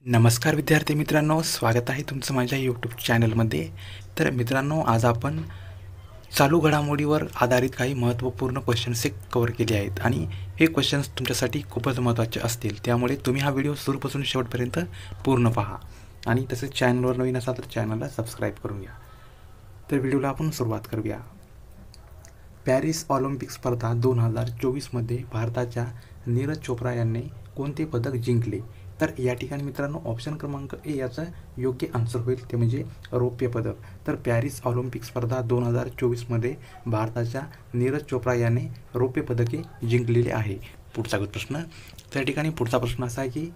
नमस्कार विद्यार्थी मित्रांनो, स्वागत आहे तुमचं माझ्या यूट्यूब चॅनलमध्ये। तर मित्रांनो, आज आपण चालू घडामोडीवर आधारित काही महत्त्वपूर्ण क्वेश्चन्स कव्हर केले आहेत आणि हे क्वेश्चन्स तुमच्यासाठी खूपच महत्त्वाचे असतील। त्यामुळे तुम्ही हा व्हिडिओ सुरूपासून शेवटपर्यंत पूर्ण पहा आणि तसेच चॅनलवर नवीन असाल तर चॅनलला सबस्क्राईब करून घ्या। तर व्हिडिओला आपण सुरुवात करूया। पॅरिस ऑलिम्पिक स्पर्धा 2024 मध्ये भारताच्या नीरज चोप्रा यांनी कोणते पदक जिंकले? तर या ठिकाणी मित्रांनो ऑप्शन क्रमांक ए याचा योग्य आन्सर होईल, ते म्हणजे रौप्य पदक। तर पॅरिस ऑलिम्पिक स्पर्धा 2024 मध्ये भारताच्या नीरज चोप्रा याने रौप्य पदके जिंकलेले आहे। पुढचा प्रश्न, त्या ठिकाणी पुढचा प्रश्न असा आहे की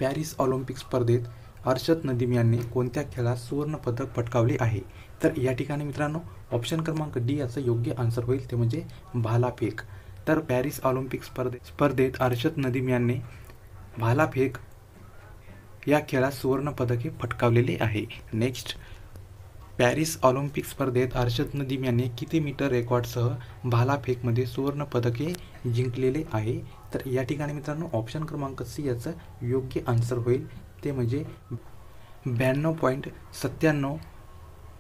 पॅरिस ऑलिम्पिक स्पर्धेत अर्शद नदीम यांनी कोणत्या खेळात सुवर्ण पदक पटकावले आहे? तर या ठिकाणी मित्रांनो ऑप्शन क्रमांक डी याचं योग्य आन्सर होईल, ते म्हणजे भालाफेक। तर पॅरिस ऑलिम्पिक स्पर्धेत अर्शद नदीम यांनी भालाफेक या खेळात सुवर्ण पदके पटकावलेले आहे। नेक्स्ट, पॅरिस ऑलिम्पिक स्पर्धेत अर्शद नदीम यांनी किती मीटर रेकॉर्डसह भालाफेकमध्ये सुवर्ण पदके जिंकलेले आहे? तर या ठिकाणी मित्रांनो ऑप्शन क्रमांक सी याचं योग्य आन्सर होईल, ते म्हणजे 92.97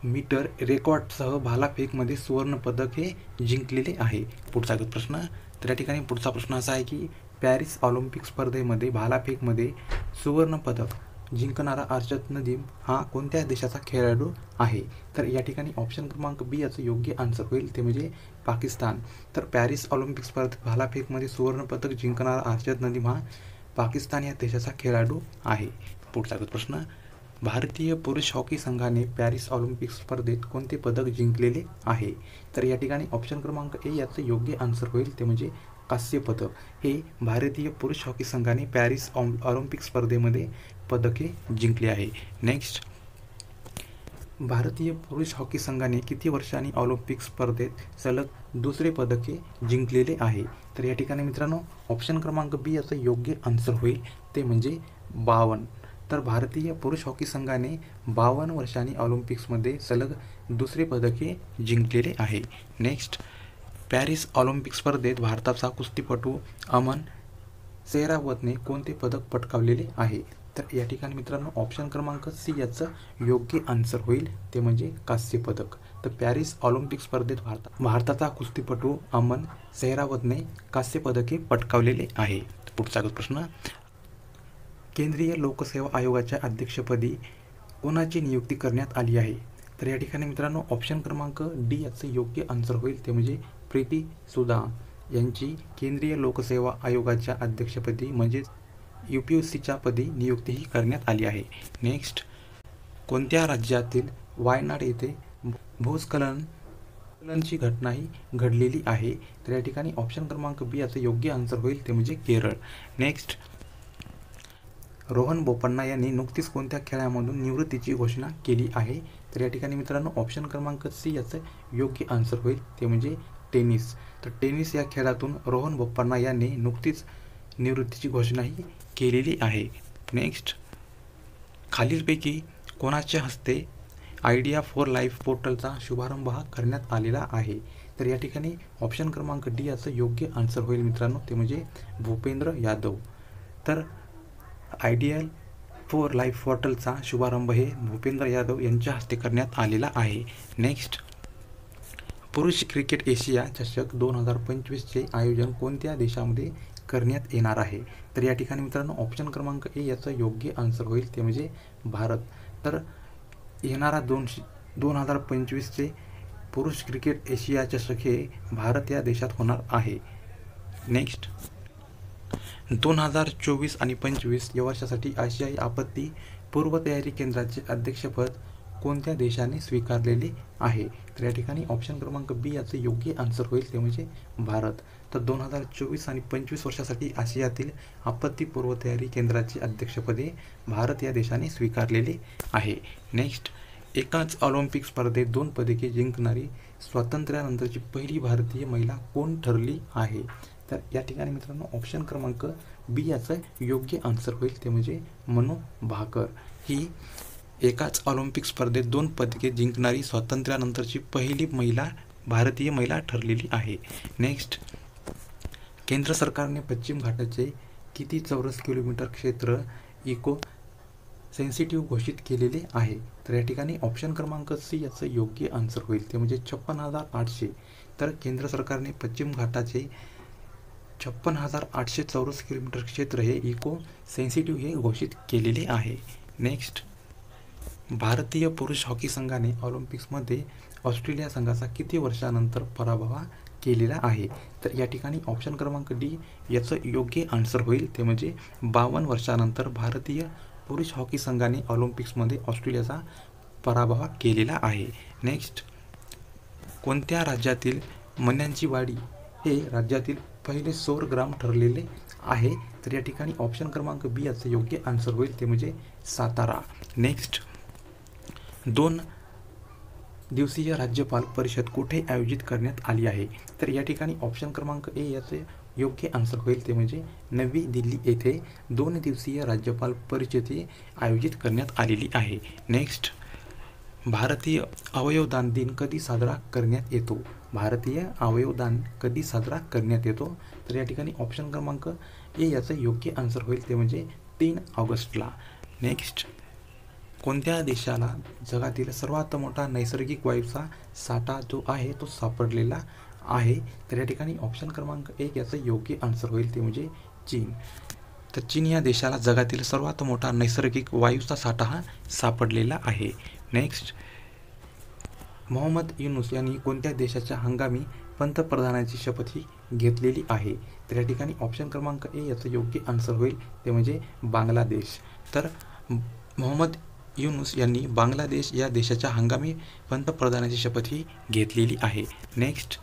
मीटर रेकॉर्डसह भालाफेकमध्ये सुवर्ण पदक हे जिंकलेले आहे। पुढचा प्रश्न, तर या ठिकाणी पुढचा प्रश्न असा आहे की पॅरिस ऑलिम्पिक स्पर्धेमध्ये भालाफेकमध्ये सुवर्ण पदक जिंकणारा अर्शद नदीम हा कोणत्या देशाचा खेळाडू आहे? तर या ठिकाणी ऑप्शन क्रमांक बी याचं योग्य आन्सर होईल, ते म्हणजे पाकिस्तान। तर पॅरिस ऑलिम्पिक स्पर्धेत भालाफेकमध्ये सुवर्ण पदक जिंकणारा अर्शद नदीम हा पाकिस्तान या देशाचा खेळाडू आहे। पुढचा प्रश्न, भारतीय पुरुष हॉकी संघाने पॅरिस ऑलिम्पिक स्पर्धेत कोणते पदक जिंकलेले आहे? तर या ठिकाणी ऑप्शन क्रमांक ए याचं योग्य आन्सर होईल, ते म्हणजे कांस्य पदक। हे भारतीय पुरुष हॉकी संघाने पॅरिस ऑलिम्पिक स्पर्धेमध्ये पदके जिंकली आहे। नेक्स्ट, भारतीय पुरुष हॉकी संघाने किती वर्षांनी ऑलिम्पिक स्पर्धेत सलग दुसरे पदके जिंकलेले आहे? तर या ठिकाणी मित्रांनो ऑप्शन क्रमांक बी याचं योग्य आन्सर होईल, ते म्हणजे 52। तर भारतीय पुरुष हॉकी संघाने 52 वर्षांनी ऑलिम्पिक्समध्ये सलग दुसरे पदके जिंकलेले आहे। नेक्स्ट, पॅरिस ऑलिम्पिक स्पर्धेत भारताचा कुस्तीपटू अमन सेहरावतने कोणते पदक पटकावलेले आहे? तर या ठिकाणी मित्रांनो ऑप्शन क्रमांक सी याचं योग्य आन्सर होईल, ते म्हणजे कांस्य पदक। तर पॅरिस ऑलिम्पिक स्पर्धेत भारताचा कुस्तीपटू अमन सेहरावतने कांस्य पदके पटकावलेले आहे। पुढचा प्रश्न, केंद्रीय लोकसेवा आयोगाच्या अध्यक्षपदी कोणाची नियुक्ती करण्यात आली आहे? तर या ठिकाणी मित्रांनो ऑप्शन क्रमांक डी याचं योग्य आन्सर होईल, ते म्हणजे प्रीती सुदान यांची केंद्रीय लोकसेवा आयोगाच्या अध्यक्षपदी म्हणजेच UPSCच्या पदी नियुक्तीही करण्यात आली आहे। नेक्स्ट, कोणत्या राज्यातील वायनाड येथे भूस्खलनाची घटनाही घडलेली आहे? तर या ठिकाणी ऑप्शन क्रमांक बी याचं योग्य आन्सर होईल, ते म्हणजे केरळ। नेक्स्ट, रोहन बोपण्णा यांनी नुकतीच कोणत्या खेळामधून निवृत्तीची घोषणा केली आहे? तर या ठिकाणी मित्रांनो ऑप्शन क्रमांक सी याचं योग्य आन्सर होईल, ते म्हणजे टेनिस। तर टेनिस या खेळातून रोहन बोपण्णा यांनी नुकतीच निवृत्तीची घोषणाही केलेली आहे। नेक्स्ट, खालीलपैकी कोणाच्या हस्ते आयडिया फॉर लाईफ पोर्टलचा शुभारंभ करण्यात आलेला आहे? तर या ठिकाणी ऑप्शन क्रमांक डी याचं योग्य आन्सर होईल मित्रांनो, ते म्हणजे भूपेंद्र यादव। तर आयडिया फॉर लाईफ पोर्टलचा शुभारंभ हे भूपेंद्र यादव यांच्या हस्ते करण्यात आलेला आहे। नेक्स्ट, पुरुष क्रिकेट एशिया चषक 2025चे आयोजन कोणत्या देशामध्ये करण्यात येणार आहे? तर या ठिकाणी मित्रांनो ऑप्शन क्रमांक ए याचं योग्य आन्सर होईल, ते म्हणजे भारत। तर येणारा 2025चे पुरुष क्रिकेट एशिया चषक हे भारत या देशात होणार आहे। नेक्स्ट, 2024 आणि 25 या वर्षासाठी आशियाई आपत्ती पूर्वतयारी केंद्राचे अध्यक्षपद कोणत्या देशाने स्वीकारलेले आहे? तर या ठिकाणी ऑप्शन क्रमांक बी याचं योग्य आन्सर होईल, ते म्हणजे भारत। तर 2024 आणि 25 वर्षासाठी आशियातील आपत्ती पूर्वतयारी केंद्राचे अध्यक्षपदे भारत या देशाने स्वीकारलेले आहे। नेक्स्ट, एकाच ऑलिम्पिक स्पर्धेत 2 पदके जिंकणारी स्वातंत्र्यानंतरची पहिली भारतीय महिला कोण ठरली आहे? तर या ठिकाणी मित्रांनो ऑप्शन क्रमांक बी याचं योग्य आन्सर होईल, ते म्हणजे मनू भाकर। ही एकाच ऑलिम्पिक स्पर्धेत 2 पदके जिंकणारी स्वातंत्र्यानंतरची पहिली भारतीय महिला ठरलेली आहे। नेक्स्ट, केंद्र सरकारने पश्चिम घाटाचे किती चौरस किलोमीटर क्षेत्र इको सेन्सिटिव्ह घोषित केलेले आहे? तर या ठिकाणी ऑप्शन क्रमांक सी याचं योग्य आन्सर होईल, ते म्हणजे 56,800. तर केंद्र सरकारने पश्चिम घाटाचे 56,800 चौरस किलोमीटर क्षेत्र हे इको सेन्सिटिव्ह हे घोषित केलेले आहे. नेक्स्ट, भारतीय पुरुष हॉकी संघाने ऑलिम्पिक्समध्ये ऑस्ट्रेलिया संघाचा किती वर्षानंतर पराभव केलेला आहे? तर या ठिकाणी ऑप्शन क्रमांक डी याचं योग्य आन्सर होईल, ते म्हणजे 52 वर्षानंतर भारतीय पुरुष हॉकी संघाने ऑलिम्पिक्समध्ये ऑस्ट्रेलियाचा पराभव केलेला आहे. नेक्स्ट, कोणत्या राज्यातील मण्यांची वाडी हे राज्यातील पहिले सौर ग्राम ठरलेले आहे? तर या ठिकाणी ऑप्शन क्रमांक बी याचं योग्य आन्सर होईल, ते म्हणजे सातारा. नेक्स्ट, 2 दिवसीय राज्यपाल परिषद कुठे आयोजित करण्यात आली आहे? तर या ठिकाणी ऑप्शन क्रमांक ए याचे योग्य आन्सर होईल, ते म्हणजे नवी दिल्ली येथे 2 दिवसीय राज्यपाल परिषद आयोजित करण्यात आलेली आहे. नेक्स्ट, भारतीय अवयवदान दिन कधी साजरा करण्यात येतो? भारतीय अवयवदान कधी साजरा करण्यात येतो? तर या ठिकाणी ऑप्शन क्रमांक ए याचं योग्य आन्सर होईल, ते म्हणजे 3 ऑगस्टला. नेक्स्ट, कोणत्या देशाला जगातील सर्वात मोठा नैसर्गिक वायूचा साठा जो आहे तो सापडलेला आहे? तर या ठिकाणी ऑप्शन क्रमांक 1 याचं योग्य आन्सर होईल, ते म्हणजे चीन. तर चीन या देशाला जगातील सर्वात मोठा नैसर्गिक वायूचा साठा हा सापडलेला आहे. नेक्स्ट, मोहम्मद युनूस यांनी कोणत्या देशाच्या हंगामी पंतप्रधानाची शपथ ही घेतलेली आहे? तर या ठिकाणी ऑप्शन क्रमांक ए याचं योग्य आन्सर होईल, ते म्हणजे बांगलादेश. तर मोहम्मद युनूस यांनी बांगलादेश या देशाच्या हंगामी पंतप्रधानाची शपथ ही घेतलेली आहे. नेक्स्ट,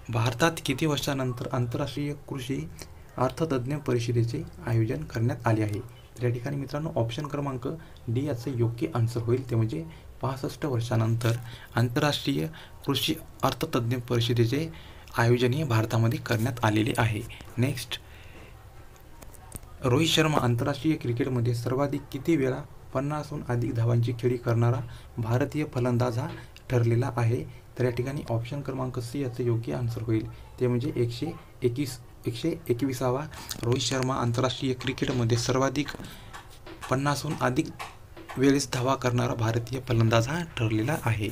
भारतात किती वर्षानंतर आंतरराष्ट्रीय कृषी अर्थतज्ञ परिषदेचे आयोजन करण्यात आले आहे? तर या ठिकाणी मित्रांनो ऑप्शन क्रमांक डी याचं योग्य आन्सर होईल, ते म्हणजे 65 वर्षानंतर आंतरराष्ट्रीय कृषी अर्थतज्ञ परिषदेचे आयोजन हे भारतामध्ये करण्यात आलेले आहे. नेक्स्ट, रोहित शर्मा आंतरराष्ट्रीय क्रिकेटमध्ये सर्वाधिक किती वेळा 50हून अधिक धावांची खेळी करणारा भारतीय फलंदाज हा ठरलेला आहे? तर या ठिकाणी ऑप्शन क्रमांक सी याचं योग्य आन्सर होईल, ते म्हणजे 121वा रोहित शर्मा आंतरराष्ट्रीय क्रिकेटमध्ये सर्वाधिक 50हून अधिक वेळेस धावा करणारा भारतीय फलंदाज हा ठरलेला आहे.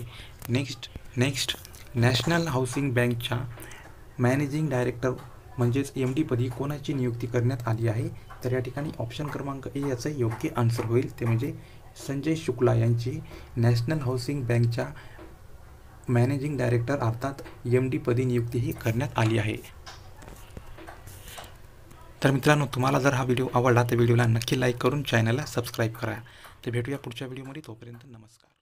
नेक्स्ट, नॅशनल हाऊसिंग बँकच्या मॅनेजिंग डायरेक्टर म्हणजेच MD पदी कोणाची नियुक्ती करण्यात आली आहे? तर या ठिकाणी ऑप्शन क्रमांक ए याचं योग्य आन्सर होईल, ते म्हणजे संजय शुक्ला यांची नॅशनल हाऊसिंग बँकच्या मॅनेजिंग डायरेक्टर अर्थात MD पदी नियुक्ती ही करण्यात आली आहे. तर मित्रांनो, तुम्हाला जर हा व्हिडिओ आवडला तर व्हिडिओला नक्की लाईक करून चॅनलला सबस्क्राईब करा. तर भेटूया पुढच्या व्हिडिओमध्ये, तोपर्यंत नमस्कार.